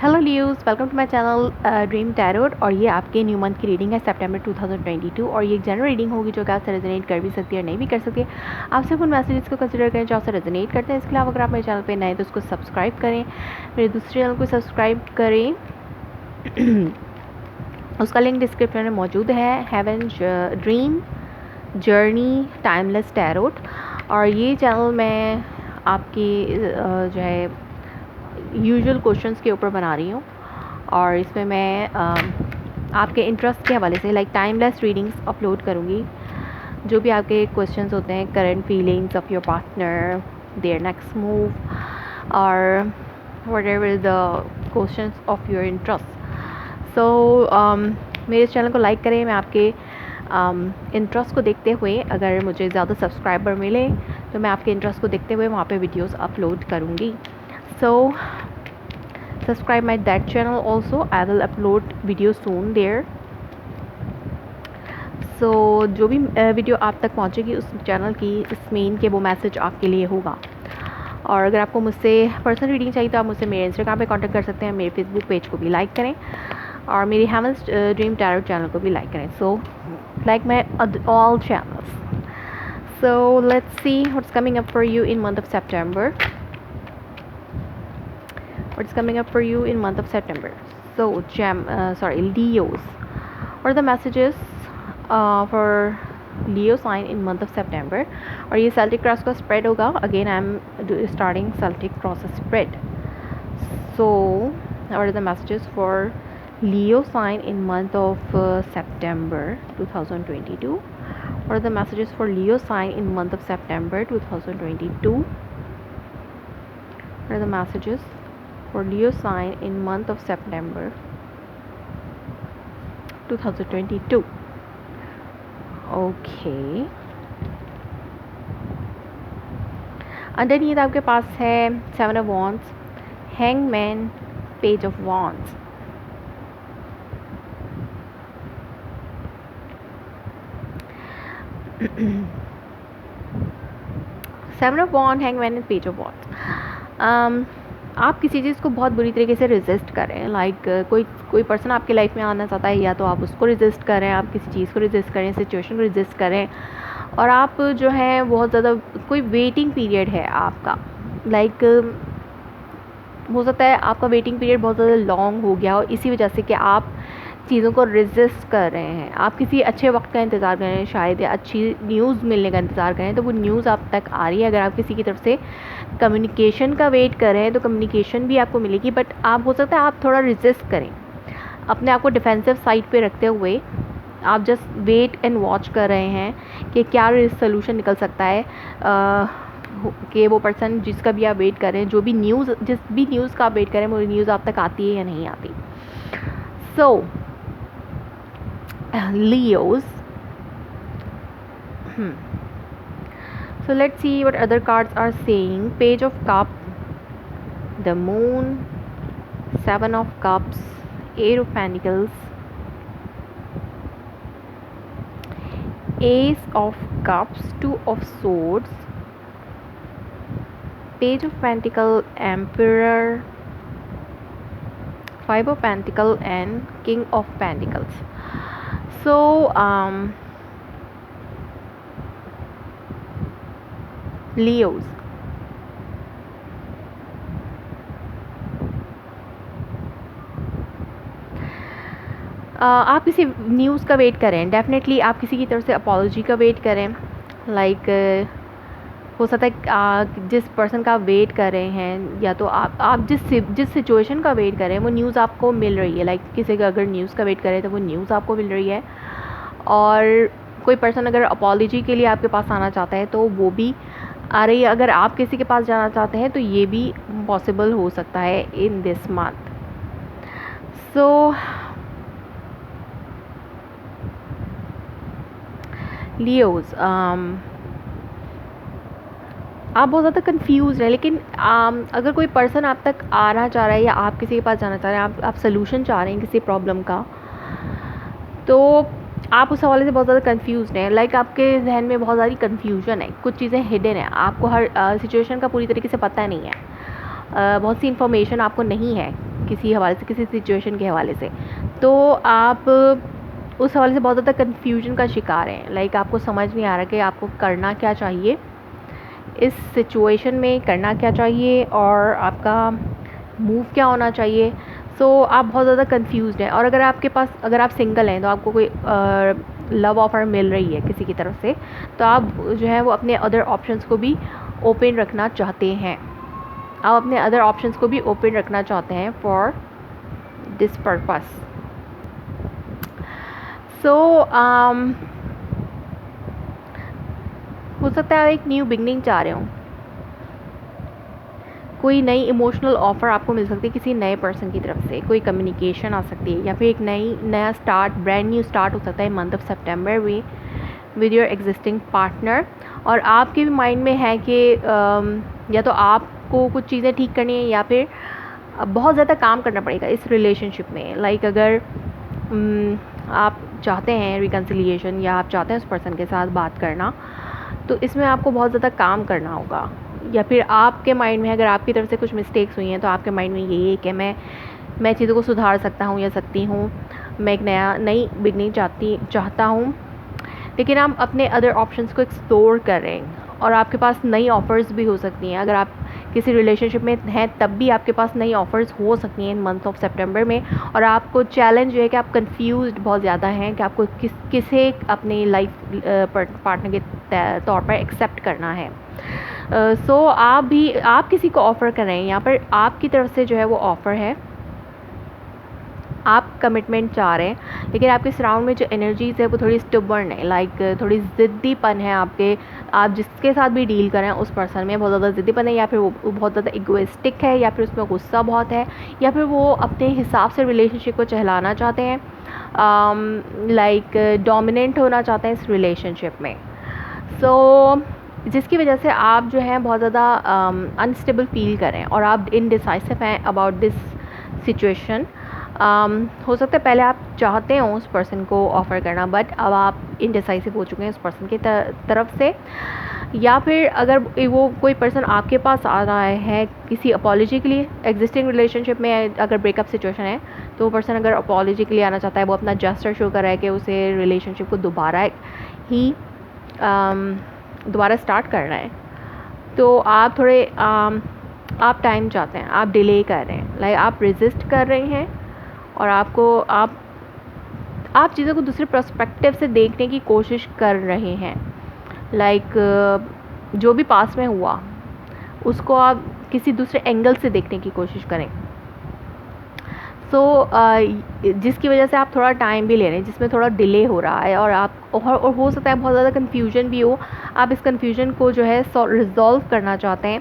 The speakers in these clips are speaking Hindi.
Hello Leos, welcome to my channel dream tarot. और ये आपके न्यू मंथ की रीडिंग है सितंबर 2022 और ये एक जनरल रीडिंग होगी जो कि आपसे रेजोनेट कर भी सकती है और नहीं भी कर सकती है। आप सिर्फ उन मैसेजेस को कंसिडर करें जो आपसे रेजोनेट करते हैं। इसके अलावा अगर आप मेरे चैनल पे नए तो उसको सब्सक्राइब करें, मेरे दूसरे चैनल को सब्सक्राइब करें। उसका लिंक डिस्क्रिप्शन में मौजूद है। Heaven dream journey timeless tarot. और ये चैनल मैं आपकी जो है यूजुअल क्वेश्चंस के ऊपर बना रही हूँ और इसमें मैं आपके इंटरेस्ट के हवाले से लाइक टाइमलेस रीडिंग्स अपलोड करूँगी। जो भी आपके क्वेश्चंस होते हैं, current feelings of your partner, their next move और whatever the questions of your interest. So मेरे चैनल को लाइक करें। मैं आपके इंटरेस्ट को देखते हुए, अगर मुझे ज़्यादा सब्सक्राइबर मिले तो मैं आपके इंटरेस्ट को देखते हुए वहाँ पे वीडियोस अपलोड करूँगी। So subscribe my that channel also. I will upload videos soon there. So जो भी वीडियो आप तक पहुंचेगी उस चैनल की इस मेन के वो मैसेज आपके लिए होगा। और अगर आपको मुझसे पर्सनल रीडिंग चाहिए तो आप मुझसे मेरे इंस्टाग्राम पे कांटेक्ट कर सकते हैं। मेरे फेसबुक पेज को भी लाइक करें और मेरी हेवन्स ड्रीम टैरोट चैनल को भी लाइक करें। So like my all channels. So let's see what's coming up for you in month of September. What's coming up for you in month of September? So Leos. What are the messages for Leo sign in month of September? और ये Celtic cross का spread होगा. Again I'm starting Celtic cross spread. So what are the messages for Leo sign in month of September 2022? What are the messages for Leo sign in month of September 2022? What are the messages for Leo sign in month of September 2022? Okay. Underneath आपके पास है Seven of Wands, Hangman, Page of Wands. Seven of Wands, Hangman and Page of Wands. आप किसी चीज़ को बहुत बुरी तरीके से रेजिस्ट करें. लाइक कोई पर्सन आपकी लाइफ में आना चाहता है, या तो आप उसको रेजिस्ट करें, आप किसी चीज़ को रेजिस्ट करें, सिचुएशन को रेजिस्ट करें. और आप जो है बहुत ज़्यादा कोई वेटिंग पीरियड है आपका. लाइक हो सकता है आपका वेटिंग पीरियड बहुत ज़्यादा लॉन्ग हो गया और इसी वजह से कि आप चीज़ों को रेजिस्ट कर रहे हैं. आप किसी अच्छे वक्त का इंतज़ार कर रहे हैं, शायद या अच्छी न्यूज़ मिलने का इंतज़ार कर रहे हैं, तो वो न्यूज़ आप तक आ रही है. अगर आप किसी की तरफ से कम्युनिकेशन का वेट कर रहे हैं तो कम्युनिकेशन भी आपको मिलेगी. बट आप हो सकता है आप थोड़ा रेजिस्ट करें, अपने आप को डिफेंसिव साइड पे रखते हुए आप जस्ट वेट एंड वॉच कर रहे हैं कि क्या सोल्यूशन निकल सकता है. कि वो पर्सन जिसका भी आप वेट कर रहे हैं, जो भी न्यूज़ जिस भी न्यूज़ का आप वेट करें, वो न्यूज़ आप तक आती है या नहीं आती. सो Leos. So let's see what other cards are saying. Page of Cups, the Moon, Seven of Cups, Eight of Pentacles, Ace of Cups, Two of Swords, Page of Pentacles, Emperor, Five of Pentacles and King of Pentacles. So Leos, आप किसी न्यूज़ का वेट करें. डेफिनेटली आप किसी की तरफ से अपॉलॉजी का वेट करें. लाइक हो सकता है जिस पर्सन का वेट कर रहे हैं, या तो आप जिस सिचुएशन का वेट कर रहे हैं वो न्यूज़ आपको मिल रही है. लाइक किसी का अगर न्यूज़ का वेट करें तो वो न्यूज़ आपको मिल रही है. और कोई पर्सन अगर अपॉलॉजी के लिए आपके पास आना चाहता है तो वो भी आ रही है. अगर आप किसी के पास जाना चाहते हैं तो ये भी पॉसिबल हो सकता है in this month. So Leos, आप बहुत ज़्यादा कंफ्यूज हैं. लेकिन अगर कोई पर्सन आप तक आना चाह रहा है या आप किसी के पास जाना चाह रहे हैं, आप सोल्यूशन चाह रहे हैं किसी प्रॉब्लम का, तो आप उस हवाले से बहुत ज़्यादा कंफ्यूज हैं. लाइक आपके जहन में बहुत सारी कंफ्यूजन है, कुछ चीज़ें हिडन है, आपको हर सिचुएशन का पूरी तरीके से पता नहीं है. बहुत सी इन्फॉर्मेशन आपको नहीं है किसी हवाले से, किसी सिचुएशन के हवाले से, तो आप उस हवाले से बहुत ज़्यादा कन्फ्यूजन का शिकार हैं। लाइक आपको समझ नहीं आ रहा कि आपको करना क्या चाहिए इस सिचुएशन में, करना क्या चाहिए और आपका मूव क्या होना चाहिए। सो आप बहुत ज़्यादा कंफ्यूज्ड हैं। और अगर आप सिंगल हैं तो आपको कोई लव ऑफ़र मिल रही है किसी की तरफ से, तो आप जो है वो अपने अदर ऑप्शंस को भी ओपन रखना चाहते हैं। आप अपने अदर ऑप्शंस को भी ओपन रखना चाहते हैं फॉर दिस पर्पस। सो हो सकता है आप एक न्यू बिगनिंग चाह रहे हो, कोई नई इमोशनल ऑफ़र आपको मिल सकती है किसी नए पर्सन की तरफ से, कोई कम्युनिकेशन आ सकती है, या फिर एक नया स्टार्ट, ब्रांड न्यू स्टार्ट हो सकता है मंथ ऑफ सितंबर में विद योर एग्जिस्टिंग पार्टनर। और आपके भी माइंड में है कि या तो आपको कुछ चीज़ें ठीक करनी है या फिर बहुत ज़्यादा काम करना पड़ेगा इस रिलेशनशिप में। लाइक अगर आप चाहते हैं रिकन्सिलिएशन या आप चाहते हैं उस पर्सन के साथ बात करना, तो इसमें आपको बहुत ज़्यादा काम करना होगा। या फिर आपके माइंड में, अगर आपकी तरफ से कुछ मिस्टेक्स हुई हैं तो आपके माइंड में यही है कि मैं चीज़ों को सुधार सकता हूँ या सकती हूँ, मैं एक नई बिगनिंग चाहता हूँ। लेकिन आप अपने अदर ऑप्शंस को एक्सप्लोर कर रहे हैं और आपके पास नई ऑफ़र्स भी हो सकती हैं। अगर आप किसी रिलेशनशिप में हैं तब भी आपके पास नई ऑफ़र्स हो सकती हैं मंथ ऑफ सितंबर में। और आपको चैलेंज जो है कि आप कंफ्यूज्ड बहुत ज़्यादा हैं कि आपको किसे अपने लाइफ पार्टनर के तौर पर एक्सेप्ट करना है। सो आप किसी को ऑफ़र कर रहे हैं, यहाँ पर आपकी तरफ से जो है वो ऑफ़र है, आप कमिटमेंट चाह रहे हैं, लेकिन आपके सराउंड में जो एनर्जीज़ है वो थोड़ी स्टबर्न है। लाइक थोड़ी ज़िद्दीपन है आप जिसके साथ भी डील करें उस पर्सन में बहुत ज़्यादा ज़िद्दीपन है, या फिर वो बहुत ज़्यादा इगोइस्टिक है, या फिर उसमें गुस्सा बहुत है, या फिर वो अपने हिसाब से रिलेशनशिप को चलाना चाहते हैं, लाइक डोमिनेंट होना चाहते हैं इस रिलेशनशिप में। सो जिसकी वजह से आप जो हैं बहुत ज़्यादा अनस्टेबल फील कर रहे हैं और आप इनडिसाइसिव हैं अबाउट दिस सिचुएशन। हो सकता है पहले आप चाहते हो उस पर्सन को ऑफ़र करना, बट अब आप इनडिसाइसिव हो चुके हैं उस पर्सन की तरफ से। या फिर अगर वो कोई पर्सन आपके पास आ रहा है किसी अपॉलॉजी के लिए, एग्जिस्टिंग रिलेशनशिप में अगर ब्रेकअप सिचुएशन है तो वो पर्सन अगर अपॉलॉजी के लिए आना चाहता है, वो अपना जेस्चर शो कर रहा है कि उसे रिलेशनशिप को दोबारा स्टार्ट करना है, तो आप थोड़े आप टाइम चाहते हैं, आप डिले कर रहे हैं, लाइक आप रेजिस्ट कर रहे हैं और आप चीज़ों को दूसरे पर्सपेक्टिव से देखने की कोशिश कर रहे हैं। लाइक जो भी पास में हुआ उसको आप किसी दूसरे एंगल से देखने की कोशिश करें। सो जिसकी वजह से आप थोड़ा टाइम भी ले रहे हैं, जिसमें थोड़ा डिले हो रहा है, और हो सकता है बहुत ज़्यादा कन्फ्यूजन भी हो। आप इस कन्फ्यूजन को जो है रिज़ॉल्व करना चाहते हैं,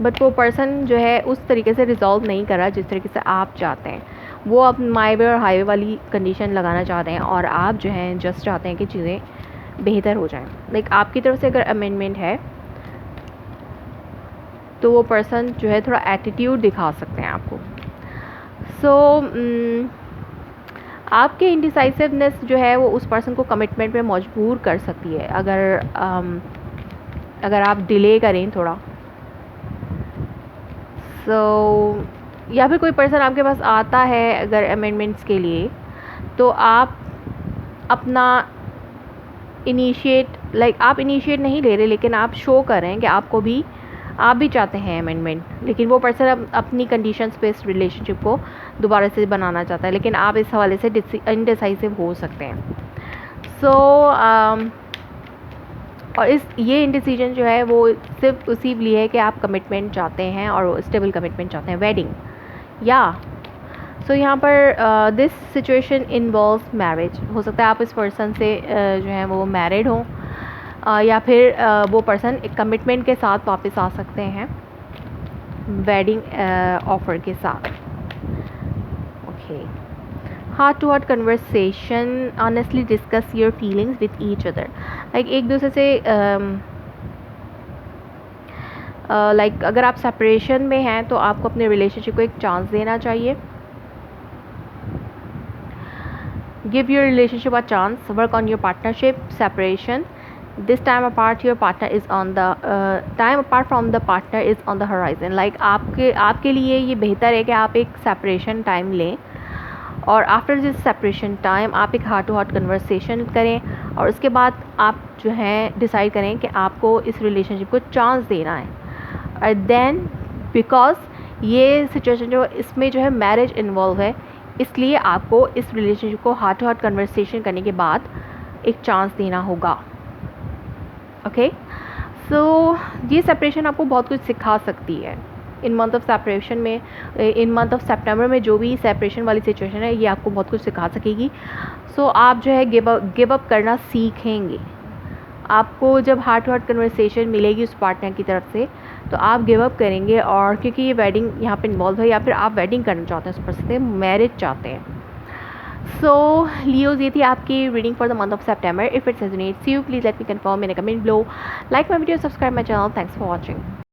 बट वो पर्सन जो है उस तरीके से रिज़ॉल्व नहीं कर रहा जिस तरीके से आप चाहते हैं। वो अब माई वे और हाईवे वाली कंडीशन लगाना चाहते हैं और आप जो हैं जस्ट चाहते हैं कि चीज़ें बेहतर हो जाएं। लाइक आपकी तरफ से अगर अमेंडमेंट है तो वो पर्सन जो है थोड़ा एटीट्यूड दिखा सकते हैं आपको। सो आपके इंडिसाइसिवनेस जो है वो उस पर्सन को कमिटमेंट पे मजबूर कर सकती है अगर आप डिले करें थोड़ा। सो या फिर कोई पर्सन आपके पास आता है अगर अमेंडमेंट्स के लिए, तो आप अपना आप इनिशिएट नहीं ले रहे, लेकिन आप शो कर रहे हैं कि आप भी चाहते हैं अमेंडमेंट, लेकिन वो पर्सन अब अपनी कंडीशंस पे इस रिलेशनशिप को दोबारा से बनाना चाहता है, लेकिन आप इस हवाले से इनडिसाइसिव हो सकते हैं। सो और ये इंडिसीजन जो है वो सिर्फ उसी लिए है कि आप कमिटमेंट चाहते हैं और स्टेबल कमिटमेंट चाहते हैं, वेडिंग। या सो यहाँ पर दिस सिचुएशन इन्वॉल्व्स मैरिज। हो सकता है आप इस पर्सन से जो है वो मैरिड हो, या फिर वो पर्सन एक कमिटमेंट के साथ वापस आ सकते हैं वेडिंग ऑफ़र के साथ। Okay, heart to heart conversation, honestly discuss your feelings with each other. Like एक दूसरे से लाइक अगर आप सेपरेशन में हैं तो आपको अपने रिलेशनशिप को एक चांस देना चाहिए। Give your relationship a chance, work on your partnership, separation, this time apart your partner is on the time apart from the partner is on the horizon. Like आपके लिए ये बेहतर है कि आप एक सेपरेशन टाइम लें और आफ्टर दिस सेपरेशन टाइम आप एक हार्ट टू हार्ट कन्वर्सेशन करें और उसके बाद आप जो है डिसाइड करें कि आपको इस रिलेशनशिप को चांस देना है। और देन बिकॉज ये सिचुएशन जो इसमें जो है मैरिज इन्वॉल्व है, इसलिए आपको इस रिलेशनशिप को हार्ट टू हार्ट कन्वर्सेशन करने के बाद एक चांस देना होगा। ओके, सो ये सेपरेशन आपको बहुत कुछ सिखा सकती है। इन मंथ ऑफ सेपरेशन में, इन मंथ ऑफ सेप्टेम्बर में जो भी सेपरेशन वाली सिचुएशन है ये आपको बहुत कुछ सिखा सकेगी। सो आप जो है गिव अप करना सीखेंगे। आपको जब हार्ट टू हार्ट कन्वर्सेशन मिलेगी उस पार्टनर की तरफ से तो आप गिव अप करेंगे, और क्योंकि ये वेडिंग यहाँ पे इन्वॉल्व है या फिर आप वेडिंग करना चाहते हैं उस पर्सन से, मैरिज चाहते हैं। सो लियोज, ये थी आपकी reading for the month of September. If it's resonates you please let me confirm in a comment below, like my video, subscribe my channel. Thanks for watching.